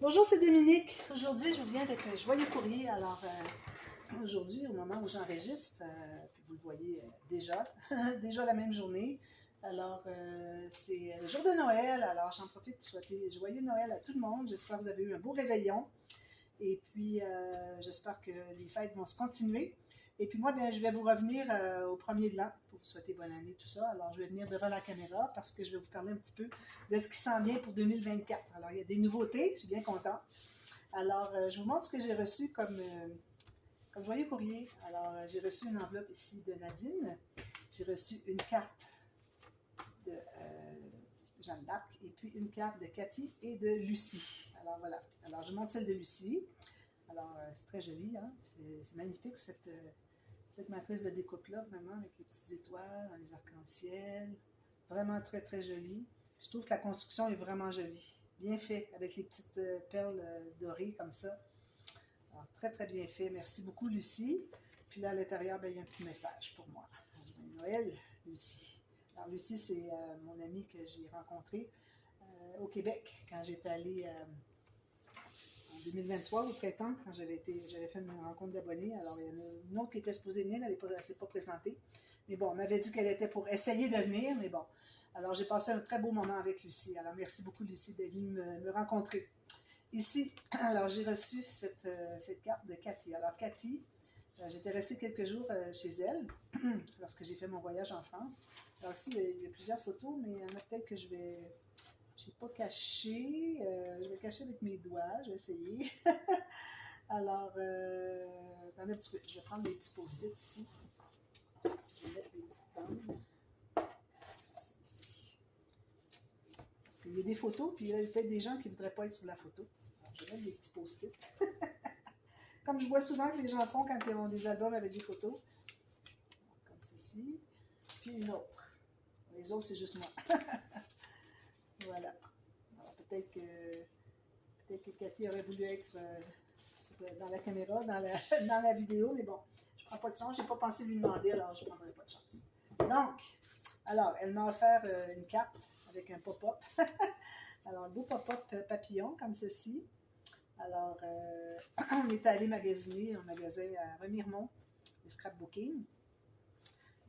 Bonjour, c'est Dominique. Aujourd'hui, je vous viens avec un joyeux courrier. Alors, aujourd'hui, au moment où j'enregistre, vous le voyez déjà, déjà la même journée. Alors, c'est le jour de Noël. Alors, j'en profite pour souhaiter joyeux Noël à tout le monde. J'espère que vous avez eu un beau réveillon. Et puis, j'espère que les fêtes vont se continuer. Et puis moi, bien, je vais vous revenir au premier de l'an pour vous souhaiter bonne année, tout ça. Alors, je vais venir devant la caméra parce que je vais vous parler un petit peu de ce qui s'en vient pour 2024. Alors, il y a des nouveautés, je suis bien contente. Alors, je vous montre ce que j'ai reçu comme joyeux courrier. Alors, j'ai reçu une enveloppe ici de Nadine. J'ai reçu une carte de Jeanne d'Arc et puis une carte de Cathy et de Lucie. Alors, voilà. Alors, je montre celle de Lucie. Alors, c'est très joli, hein? C'est magnifique cette matrice de découpe-là, vraiment, avec les petites étoiles, les arcs-en-ciel. Vraiment très, très joli. Je trouve que la construction est vraiment jolie. Bien fait, avec les petites perles dorées comme ça. Alors, très, très bien fait. Merci beaucoup, Lucie. Puis là, à l'intérieur, ben, il y a un petit message pour moi. Noël, Lucie. Alors, Lucie, c'est mon amie que j'ai rencontrée au Québec quand j'étais allée en 2023, au printemps, quand j'avais fait une rencontre d'abonnés. Alors, il y en a une autre qui était supposée venir, elle ne s'est pas présentée. Mais bon, on m'avait dit qu'elle était pour essayer de venir, mais bon. Alors, j'ai passé un très beau moment avec Lucie. Alors, merci beaucoup, Lucie, d'être venue me rencontrer. Ici, alors, j'ai reçu cette carte de Cathy. Alors, Cathy, j'étais restée quelques jours chez elle lorsque j'ai fait mon voyage en France. Alors, ici, il y a plusieurs photos, mais il y en a peut-être que je vais pas caché. Je vais cacher avec mes doigts. Je vais essayer. Alors, attendez un petit peu. Je vais prendre des petits post-it ici. Je vais mettre des petites bandes. Ici. Parce qu'il y a des photos, puis il y a peut-être des gens qui ne voudraient pas être sur la photo. Alors, je vais mettre des petits post-it. Comme je vois souvent que les gens font quand ils ont des albums avec des photos. Comme ceci. Puis une autre. Les autres, c'est juste moi. Voilà. Alors, peut-être que Cathy aurait voulu être dans la caméra, dans la vidéo, mais bon, je ne prends pas de chance, je n'ai pas pensé lui demander, alors je ne prendrai pas de chance. Donc, alors, elle m'a offert une carte avec un pop-up. Alors, un beau pop-up papillon, comme ceci. Alors, on est allé magasiner un magasin à Remiremont, le scrapbooking.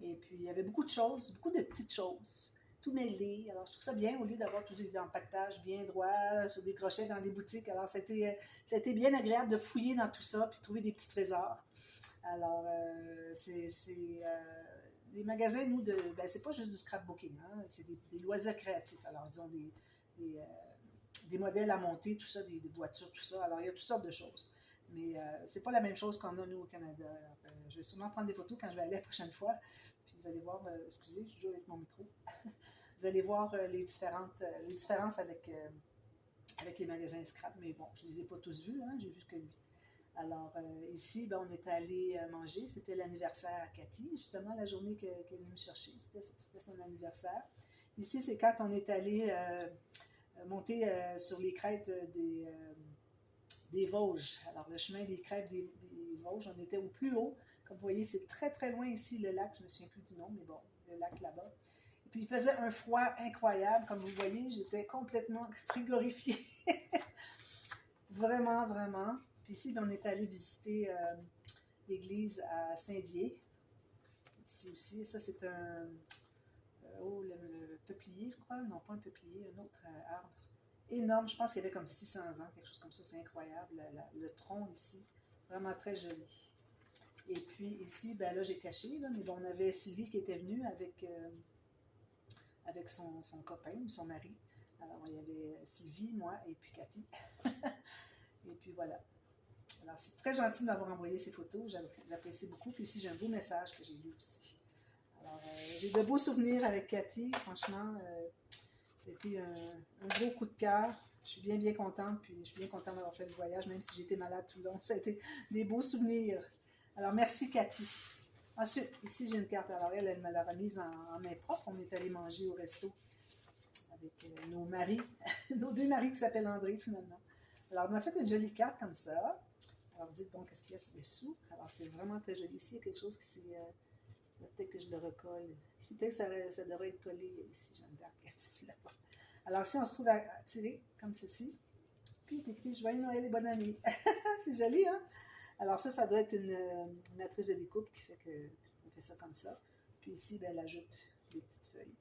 Et puis, il y avait beaucoup de choses, beaucoup de petites choses, tout mêlé. Alors, je trouve ça bien, au lieu d'avoir tout des empaquetages bien droits, sur des crochets dans des boutiques. Alors, ça a été bien agréable de fouiller dans tout ça, puis trouver des petits trésors. Alors, les magasins, nous, ben, c'est pas juste du scrapbooking, hein, c'est des loisirs créatifs. Alors, ils ont des modèles à monter, tout ça, des voitures, tout ça. Alors, il y a toutes sortes de choses. Mais c'est pas la même chose qu'on a, nous, au Canada. Alors, je vais sûrement prendre des photos quand je vais aller la prochaine fois. Puis vous allez voir, excusez, je joue avec mon micro. Vous allez voir les différences avec les magasins scrap. Mais bon, je ne les ai pas tous vus, hein, j'ai vu que lui. Alors, ici, ben, on est allé manger. C'était l'anniversaire à Cathy, justement, la journée qu'elle est venue me chercher. C'était son anniversaire. Ici, c'est quand on est allé monter sur les crêtes des Vosges. Alors, le chemin des crêpes des Vosges, on était au plus haut. Comme vous voyez, c'est très, très loin ici, le lac. Je ne me souviens plus du nom, mais bon, le lac là-bas. Et puis, il faisait un froid incroyable. Comme vous voyez, j'étais complètement frigorifiée. Vraiment, vraiment. Puis ici, on est allé visiter l'église à Saint-Dié. Ici aussi, ça, c'est le peuplier, je crois. Non, pas un peuplier, un autre arbre. Énorme, je pense qu'il y avait comme 600 ans, quelque chose comme ça, c'est incroyable, le tronc ici, vraiment très joli. Et puis ici, ben là j'ai caché, là, mais bon, on avait Sylvie qui était venue avec son copain, son mari. Alors il y avait Sylvie, moi et puis Cathy. Et puis voilà. Alors c'est très gentil de m'avoir envoyé ces photos, j'apprécie beaucoup. Puis ici j'ai un beau message que j'ai lu aussi. Alors j'ai de beaux souvenirs avec Cathy, franchement. C'était un gros coup de cœur. Je suis bien, bien contente, puis je suis bien contente d'avoir fait le voyage, même si j'étais malade tout le long. Ça a été des beaux souvenirs. Alors, merci Cathy. Ensuite, ici, j'ai une carte. Alors, elle me l'a remise en main propre. On est allé manger au resto avec nos maris, nos deux maris qui s'appellent André, finalement. Alors, elle m'a fait une jolie carte comme ça. Alors, dites, bon, qu'est-ce qu'il y a sur dessous? Alors, c'est vraiment très joli. Ici, il y a quelque chose qui s'est... peut-être que je le recolle. Ici, peut-être que ça devrait être collé ici, Jeanne d'Arc, si tu l'as pas. Alors, ici, on se trouve à tirer, comme ceci. Puis il est écrit Joyeux Noël et bonne année. C'est joli, hein? Alors ça doit être une matrice de découpe qui fait qu'on fait ça comme ça. Puis ici, ben, elle ajoute des petites feuilles.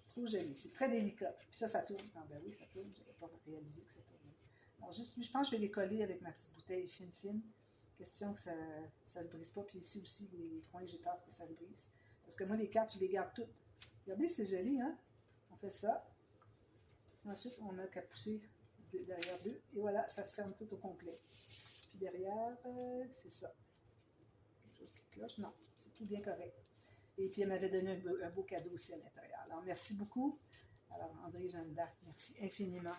Trop joli, c'est très délicat. Puis ça tourne. Ah ben oui, ça tourne, je n'avais pas réalisé que ça tournait. Alors juste, je pense que je vais les coller avec ma petite bouteille fine. Question que ça ne se brise pas. Puis ici aussi, les coins, j'ai peur que ça se brise. Parce que moi, les cartes, je les garde toutes. Regardez, c'est joli, hein? On fait ça. Ensuite, on n'a qu'à pousser derrière deux. Et voilà, ça se ferme tout au complet. Puis derrière, c'est ça. Quelque chose qui cloche? Non, c'est tout bien correct. Et puis, elle m'avait donné un beau cadeau aussi à l'intérieur. Alors, merci beaucoup. Alors, André Jeanne d'Arc, merci infiniment.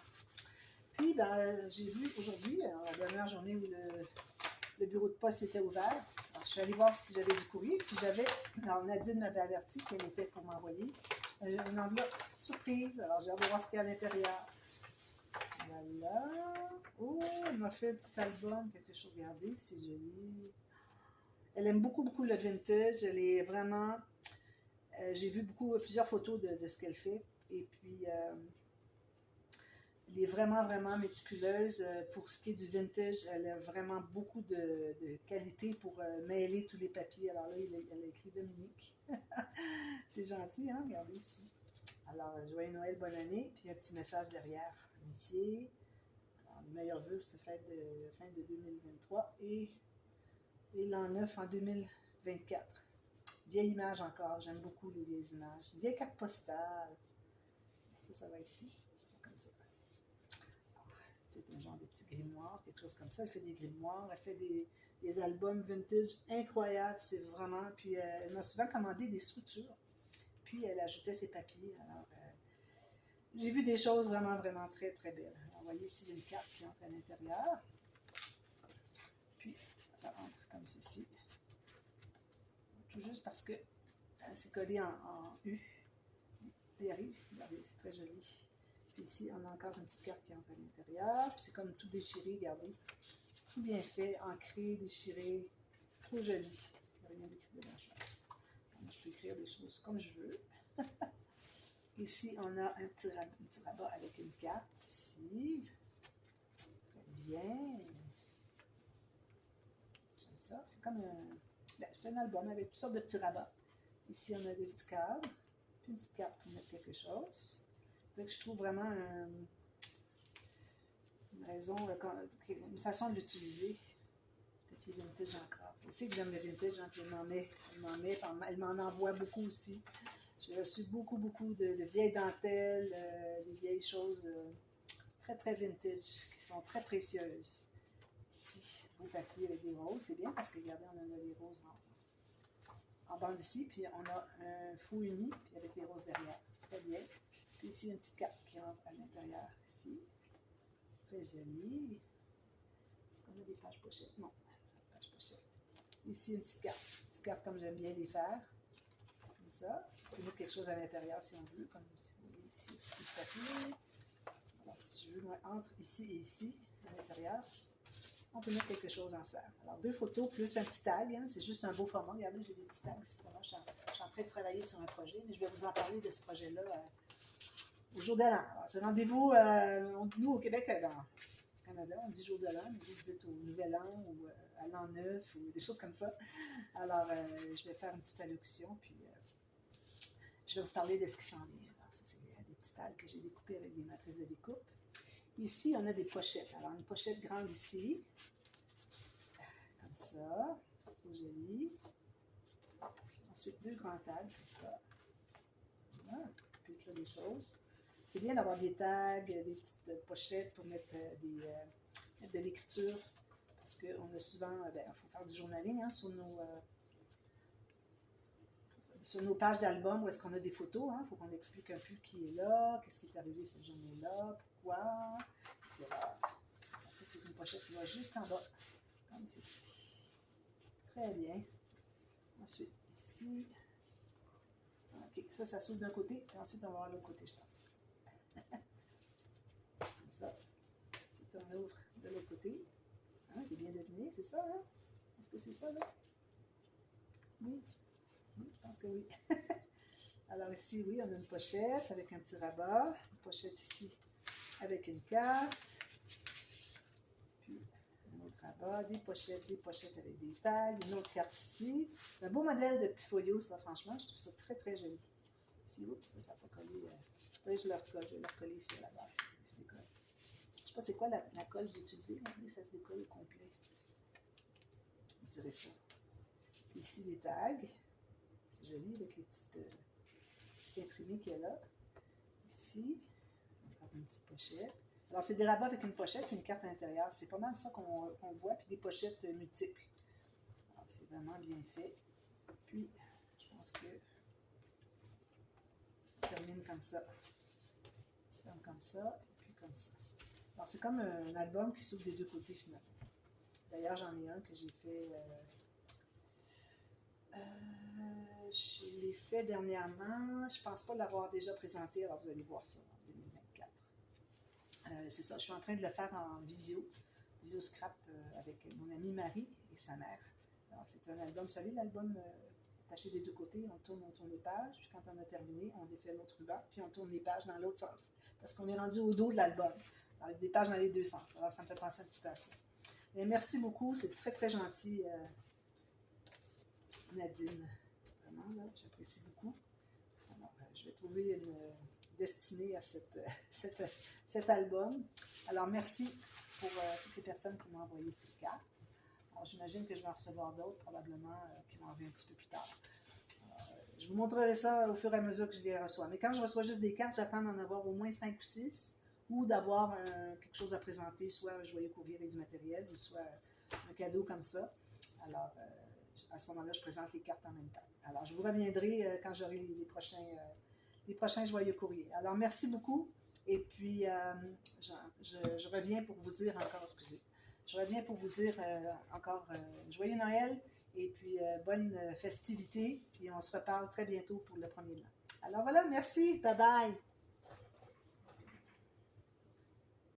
Puis, ben, j'ai vu aujourd'hui, la dernière journée où le bureau de poste était ouvert. Alors, je suis allée voir si j'avais du courrier. Puis, alors, Nadine m'avait averti qu'elle était pour m'envoyer une enveloppe surprise. Alors, j'ai hâte de voir ce qu'il y a à l'intérieur. Voilà. Oh, elle m'a fait un petit album, quelque chose. Regardez, c'est joli. Elle aime beaucoup le vintage. Elle est vraiment... j'ai vu plusieurs photos de ce qu'elle fait. Et puis, elle est vraiment méticuleuse. Pour ce qui est du vintage, elle a vraiment beaucoup de qualité pour mêler tous les papiers. Alors là, elle a écrit Dominique. C'est gentil, hein? Regardez ici. Alors, joyeux Noël, bonne année. Puis un petit message derrière. Amitié. Alors, le meilleur vœu, c'est fin de 2023. Et l'an 9 en 2024. Vieille image encore. J'aime beaucoup les vieilles images. Vieille carte postale. Ça va ici. Comme ça. Peut-être un genre de petit grimoire, quelque chose comme ça. Elle fait des grimoires, elle fait des albums vintage incroyables, c'est vraiment... Puis elle m'a souvent commandé des structures, puis elle ajoutait ses papiers. Alors, j'ai vu des choses vraiment très belles. Alors, vous voyez ici, il y a une carte qui entre à l'intérieur. Puis, ça rentre comme ceci. Tout juste parce que c'est collé en U. Il arrive, regardez, c'est très joli. Puis ici, on a encore une petite carte qui entre à l'intérieur. Puis c'est comme tout déchiré, regardez. Tout bien fait, ancré, déchiré. Trop joli. Il n'y a rien d'écrit de la chose. Moi, je peux écrire des choses comme je veux. Ici, on a un petit rabat avec une carte. Ici. Très bien. J'aime ça. C'est comme c'est un album avec toutes sortes de petits rabats. Ici, on a des petits cadres. Puis une petite carte pour mettre quelque chose. Donc, je trouve vraiment une façon de l'utiliser. Du papier vintage encore. Je sais que j'aime le vintage, hein, puis elle m'en envoie beaucoup aussi. J'ai reçu beaucoup de vieilles dentelles, des vieilles choses très vintage, qui sont très précieuses. Ici, beau papier avec des roses, c'est bien parce que regardez, on a des roses en bande ici, puis on a un faux uni, puis avec les roses derrière. Très bien. Puis ici, une petite carte qui rentre à l'intérieur, ici. Très jolie. Est-ce qu'on a des pages pochettes? Non, pas de pages pochettes. Ici, une petite carte comme j'aime bien les faire. Comme ça. On peut mettre quelque chose à l'intérieur si on veut, comme si vous voyez ici, un petit peu de papier. Alors, si je veux, moi, entre ici et ici, à l'intérieur, on peut mettre quelque chose en serre. Alors, 2 photos plus un petit tag. Hein, c'est juste un beau format. Regardez, j'ai des petits tags ici. Je suis en train de travailler sur un projet, mais je vais vous en parler de ce projet-là au jour de l'an. Alors, ce rendez-vous, nous, au Québec, dans le Canada, on dit jour de l'an, mais vous dites au nouvel an ou à l'an 9 ou des choses comme ça. Alors, je vais faire une petite allocution, puis je vais vous parler de ce qui s'en vient. Alors, ça, c'est des petits tags que j'ai découpés avec des matrices de découpe. Ici, on a des pochettes. Alors, une pochette grande ici, comme ça, trop joli. Ensuite, 2 grands tags, comme ça. Voilà, on peut écrire des choses. C'est bien d'avoir des tags, des petites pochettes pour mettre de l'écriture, parce qu'on a souvent, il faut faire du journaling hein, sur nos pages d'album où est-ce qu'on a des photos. Il faut qu'on explique un peu qui est là, qu'est-ce qui est arrivé cette journée-là, pourquoi, etc. Ça, c'est une pochette qui va jusqu'en bas, comme ceci. Très bien. Ensuite, ici. OK, ça s'ouvre d'un côté, et ensuite, on va voir l'autre côté, je pense. Comme ça. Ensuite, on ouvre de l'autre côté. Hein, j'ai bien deviné, c'est ça, hein? Est-ce que c'est ça, là? Oui. Oui, je pense que oui. Alors ici, oui, on a une pochette avec un petit rabat. Une pochette ici avec une carte. là-bas, des pochettes avec des tags, une autre carte ici. C'est un beau modèle de petit folio, ça, franchement, je trouve ça très, très joli. Ici, oups, ça n'a pas collé. Je le recolle, je vais le recoller ici à la base. Il se décolle. Je ne sais pas c'est quoi la colle que j'ai utilisée, mais ça se décolle au complet. Je dirais ça. Puis ici, des tags. C'est joli avec les petites imprimées qu'il y a là. Ici, encore une petite pochette. Alors, c'est des rabats avec une pochette et une carte à l'intérieur. C'est pas mal ça qu'on voit, puis des pochettes multiples. Alors, c'est vraiment bien fait. Puis, je pense que ça termine comme ça. Ça termine comme ça, et puis comme ça. Alors, c'est comme un album qui s'ouvre des deux côtés, finalement. D'ailleurs, j'en ai un que j'ai fait... je l'ai fait dernièrement. Je ne pense pas l'avoir déjà présenté, alors vous allez voir ça en 2024. C'est ça, je suis en train de le faire en visio scrap avec mon amie Marie et sa mère. Alors c'est un album, vous savez l'album attaché des deux côtés, on tourne les pages, puis quand on a terminé, on défait l'autre ruban, puis on tourne les pages dans l'autre sens, parce qu'on est rendu au dos de l'album, avec des pages dans les deux sens. Alors ça me fait penser un petit peu à ça. Et merci beaucoup, c'est très très gentil, Nadine. Vraiment, là, j'apprécie beaucoup. Alors, je vais trouver une destinée à cet album. Alors, merci pour toutes les personnes qui m'ont envoyé ces cartes. Alors, j'imagine que je vais en recevoir d'autres, probablement, qui vont arriver un petit peu plus tard. Je vous montrerai ça au fur et à mesure que je les reçois. Mais quand je reçois juste des cartes, j'attends d'en avoir au moins 5 ou 6, ou d'avoir quelque chose à présenter, soit un joyeux courrier avec du matériel, ou soit un cadeau comme ça. Alors, à ce moment-là, je présente les cartes en même temps. Alors, je vous reviendrai quand j'aurai les prochains joyeux courriers. Alors, merci beaucoup. Et puis, je reviens pour vous dire encore, excusez, je reviens pour vous dire encore joyeux Noël et puis bonne festivité. Puis, on se reparle très bientôt pour le premier de l'an. Alors voilà, merci. Bye bye.